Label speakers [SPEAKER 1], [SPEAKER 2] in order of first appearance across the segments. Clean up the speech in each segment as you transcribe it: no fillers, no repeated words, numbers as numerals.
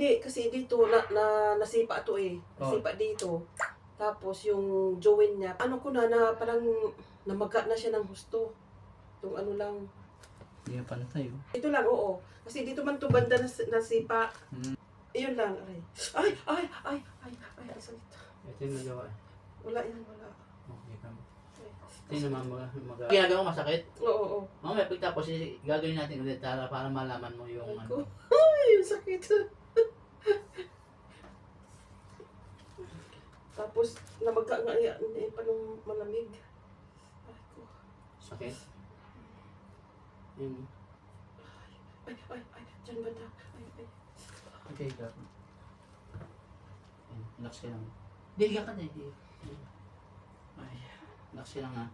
[SPEAKER 1] Hindi, kasi dito, nasipa to eh. Nasipa dito. Tapos yung join niya, ano ko na parang namaga na siya ng husto. Itong ano lang.
[SPEAKER 2] Hindi na pantay, oh.
[SPEAKER 1] Ito lang, oo. Kasi dito man to banda nasipa. Iyon lang, aray. Ay, ang sakit.
[SPEAKER 2] Ito yung nagawa.
[SPEAKER 1] Wala yan, wala.
[SPEAKER 2] Okay ka. Ito yung ginagawa ko masakit?
[SPEAKER 1] Oo.
[SPEAKER 2] Mamaya pagtapos, gagawin natin ulit para malaman mo yung ano.
[SPEAKER 1] Ay, yung sakit. Tapos, namaga nga yan, pa nung malamig. Ay, ko.
[SPEAKER 2] Sakit? Yun.
[SPEAKER 1] Ay, dyan banda. Ay.
[SPEAKER 2] Okay, ka. Relax ka lang. Diliga ka na, Ay, relax ka lang ha.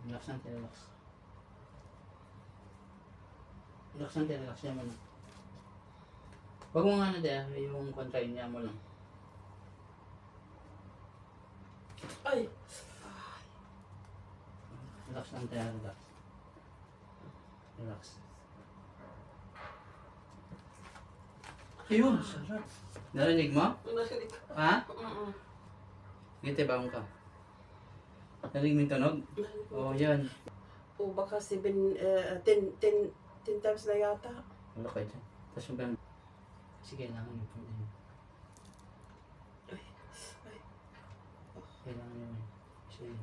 [SPEAKER 2] Relax natin, relax. Relax niya mo lang. Huwag mo nga na yung contrain niya mo lang.
[SPEAKER 1] Ay.
[SPEAKER 2] Relax lang tayo, relax. Relax. Ayun, sarap. Narinig mo?
[SPEAKER 1] Narinig ko.
[SPEAKER 2] Ha? Ngiti, bangon ka. Narinig mo yung tunog? Oo, yan.
[SPEAKER 1] O baka 10 times na yata.
[SPEAKER 2] Wala ka dyan. Tapos yung ganun. Kasi kailangan yung pwede.
[SPEAKER 1] Ay.
[SPEAKER 2] Kailangan yun. Kasi yan.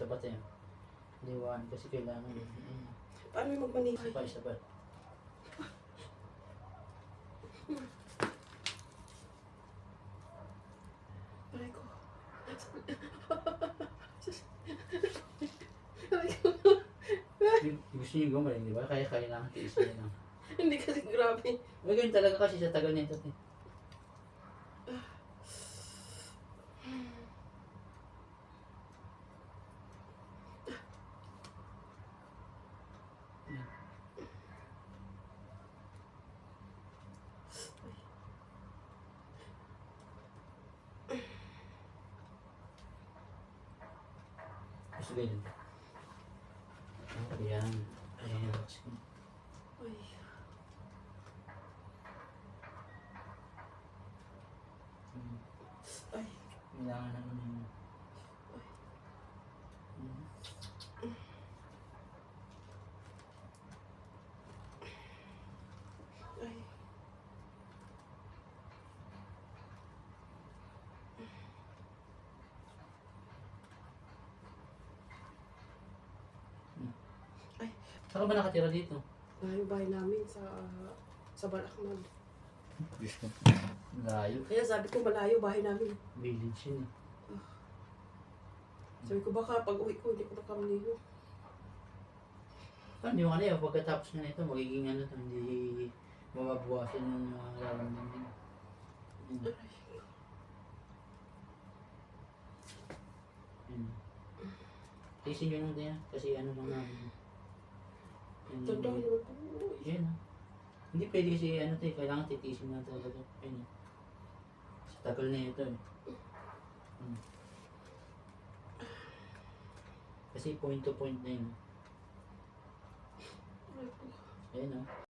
[SPEAKER 2] Tapat yan. Liwan kasi kailangan yun.
[SPEAKER 1] Paano yung magmanipay?
[SPEAKER 2] Sapat.
[SPEAKER 1] Aray ko.
[SPEAKER 2] Gusto niyo gumaling, di ba? Kaya kailangan tiisin nyo lang.
[SPEAKER 1] Hindi kasi grabe.
[SPEAKER 2] May ganyan talaga kasi sa tagal nito. Gusto ganyan. Ayan. Ayan.
[SPEAKER 1] Uy. Ay.
[SPEAKER 2] Kailangan na naman yun.
[SPEAKER 1] Ay. Ay.
[SPEAKER 2] Saan ka ba nakatira dito?
[SPEAKER 1] Yung bahay namin sa Balakmag.
[SPEAKER 2] Diyos ko. Layo.
[SPEAKER 1] Kaya sabi ko malayo bahay namin.
[SPEAKER 2] Village yun eh.
[SPEAKER 1] Sabi ko baka pag uwi ko hindi ko makamaligo.
[SPEAKER 2] Hindi mo kanina, pagkatapos na ito, magiging ano ito, hindi mababawasan yung nararamdaman. Tiisin nyo lang din yan, kasi ano lang namin.
[SPEAKER 1] Tanda naman po.
[SPEAKER 2] Yan ah. Hindi pwede kasi ano ito, kailangan titiisin na talaga. Yan ah. Sa tagal na ito eh. Kasi point to point na yun. Ayan ah.